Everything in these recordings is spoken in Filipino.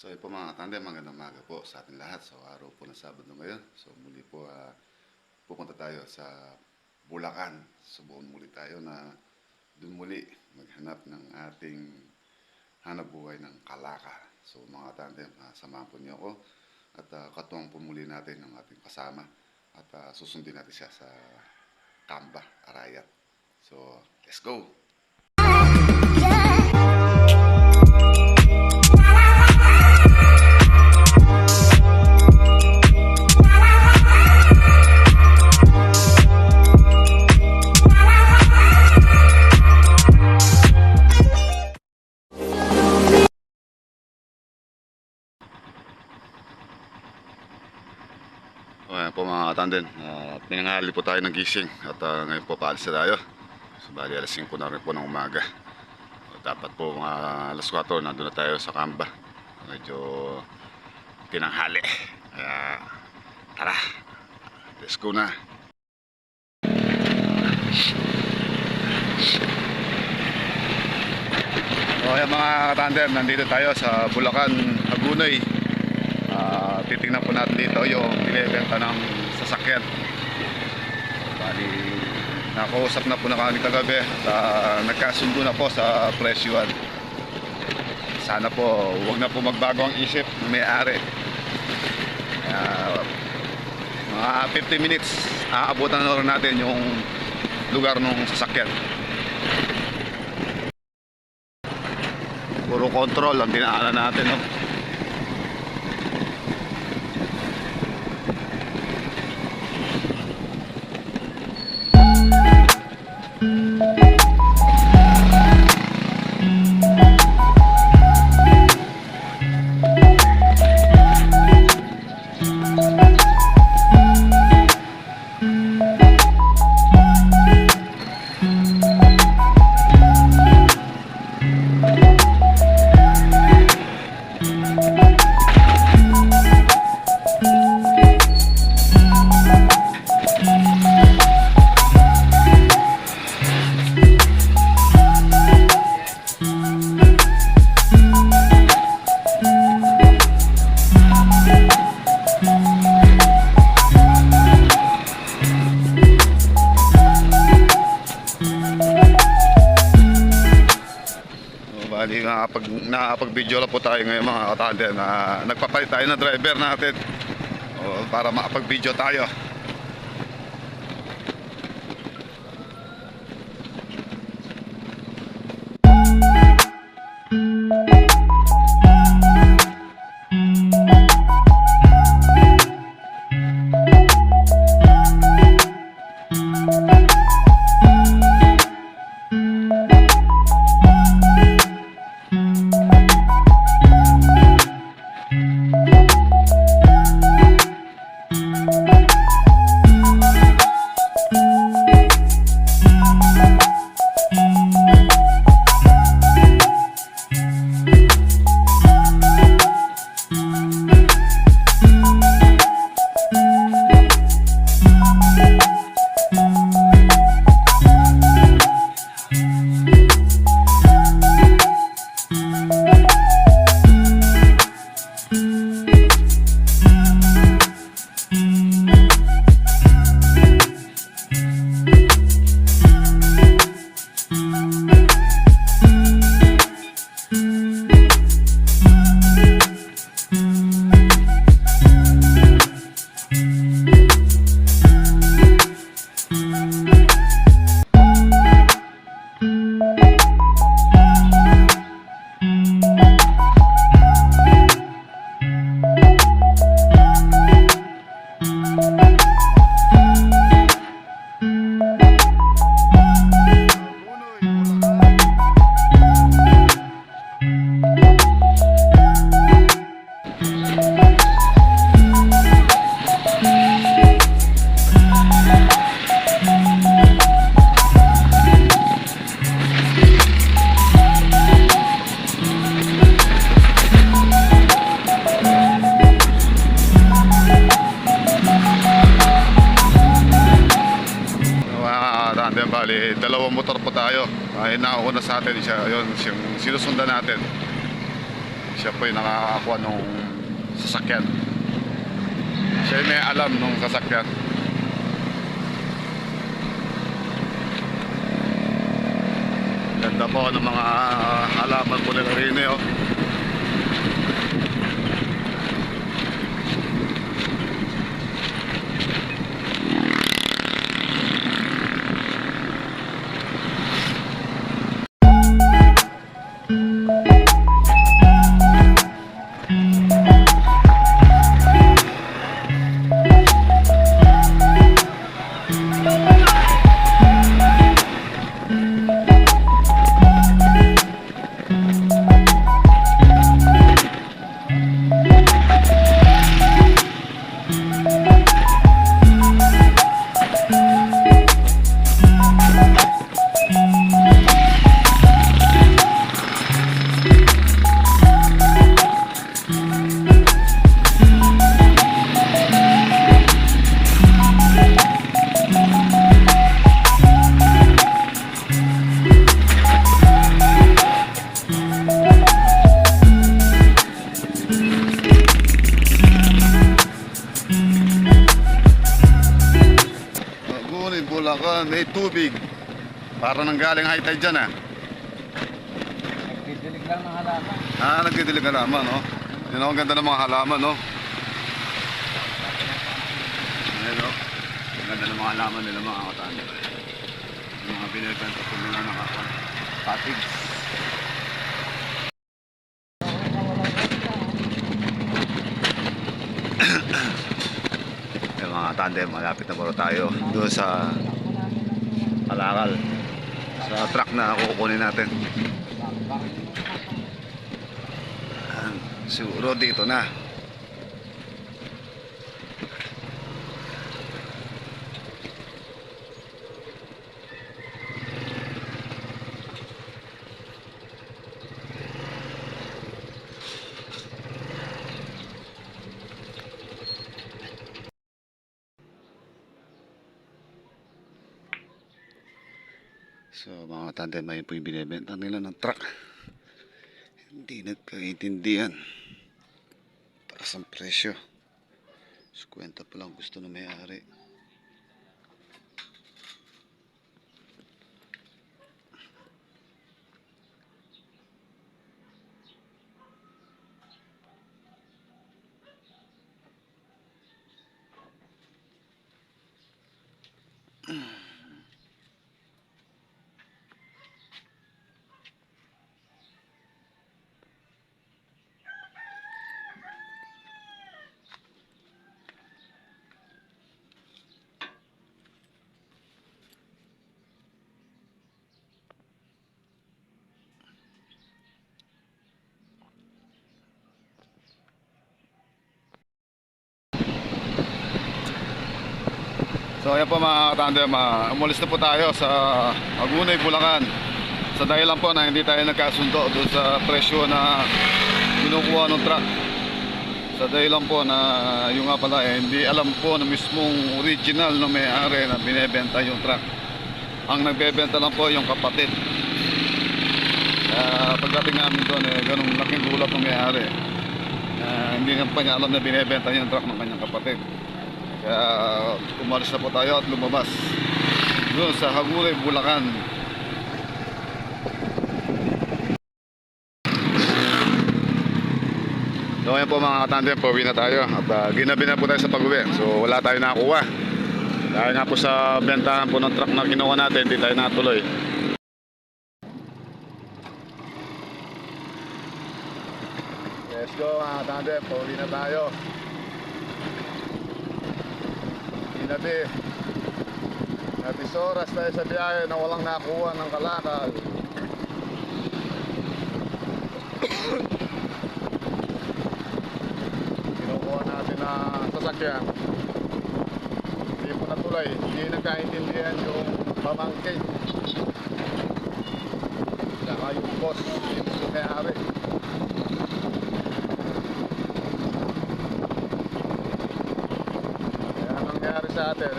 So yun po mga katandem, magandang umaga po sa ating lahat. So araw po ng Sabado ngayon. So muli po pupunta tayo sa Bulacan. Subukan muli tayo na dun muli maghanap ng ating hanap buhay ng kalaka. So mga katandem, samahan po niyo ako at katuwang po muli natin ang ating kasama at susundin natin siya sa Kamba, Arayat. So let's go! Ayan po mga katandem, pinangali po tayo ng gising at ngayon po paalis na tayo. So bali alas 5 na rin po ng umaga. Dapat po mga alas 4 nandun na tayo sa Kamba. Medyo tinanghali. Kaya tara, let's go na. So ayan mga katandem, nandito tayo sa Bulacan, Hagonoy. Titingnan po natin dito yung binibenta ng sasakyan. Bali, nakausap na po na kami kagabi at nagkasundo na po sa presyuan. Sana po huwag na po magbago ang isip ng may-ari. Mga 50 minutes aabutan na rin natin yung lugar ng sasakyan. Puro control ang dinaanan natin, no? Bali, nakapag-video lang po tayo ngayon mga katandem na nagpapalit tayo ng driver natin para makapag-video tayo. Bali, dalawang motor po tayo. Ay nauna sa atin siya, yun, yung sinusundan natin. siya po yung nakakakuha nung sasakyan. Siya yung may alam nung sasakyan. Ganda po ng mga halaman po nila rin eh, oh. Bulacan, may tubig. Para nang galing high tide dyan, ah. Nagdidilig lang ng halaman. Nagdidilig halaman, no? Yun, ang ganda ng mga halaman, no? Ayan, no? Ang ganda ng mga halaman nila, mga katanda. Yung mga binibenta po nila nakakuha. Patigs. Yung mga tandem, malapit na po tayo doon sa Kalakal, sa truck na kukunin natin. Siguro dito na. So mga tandem, ayun po yung binibenta nila ng truck. Hindi nagkaintindihan. Taas ang presyo. 50 pa lang gusto na may-ari. So ayan po mga katandem, umalis na po tayo sa Hagunay, Bulacan. Sa dahilan po na hindi tayo nagkasundo doon sa presyo na kinukuha ng truck. Sa dahilan po na yung nga pala hindi alam po na mismong original na may-ari na binebenta yung truck. Ang nagbebenta lang po yung kapatid. Pagdating namin doon ganun laking gulat ng may-ari. Hindi nga pa niya alam na binebenta yung truck ng kanyang kapatid. Kaya umalis na po tayo at lumabas doon sa Hagunay, Bulacan. So ayan po mga katandem, pauwi na tayo at ginabi na po tayo sa pag-uwi. So wala tayo nakakuha dahil nga po sa bentahan po ng truck na kinuha natin, hindi tayo natuloy. Let's go mga katandem, pauwi na tayo. Ginabi natis oras tayo sa biyahe na walang nakuha ng Kalakal. Kinukuha natin na sasakyan, hindi po natuloy, hindi nagkaintindihan yung pamangkin saka yung boss, yung may-ari. Kaya nangyari sa atin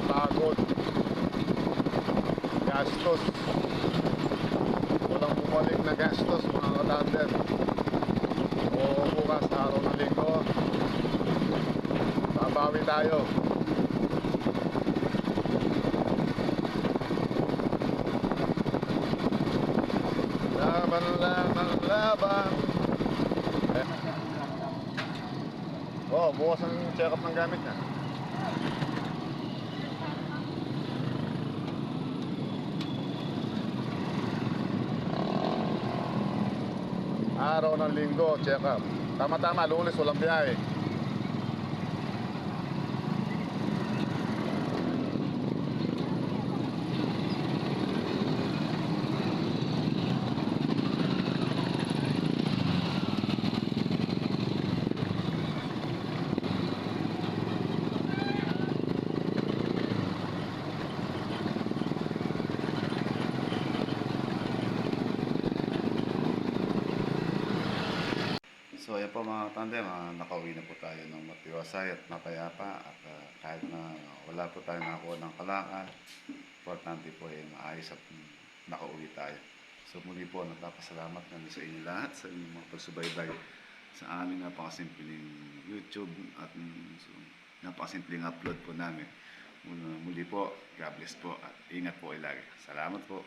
pagod, gastos, walang bumalik na gastos mga katandem. bukas na araw ng linggo, babawi tayo. Laban, laban, laban. Oh, bukas ang check-up ng gamit niya. Araw ng linggo, check-up. Tama-tama, Lunes walang biyahe. So ayan po mga tandem, nakauwi na po tayo ng matiwasay at mapayapa at kahit na wala po tayo nakakuha ng kalakal, importante po ay maayos at nakauwi tayo. So muli po, nagpapasalamat kami sa inyo lahat sa inyong mga pagsubaybay sa aming napakasimpleng YouTube at so, napakasimpleng upload po namin. Muli po, God bless po at ingat po lagi. Salamat po.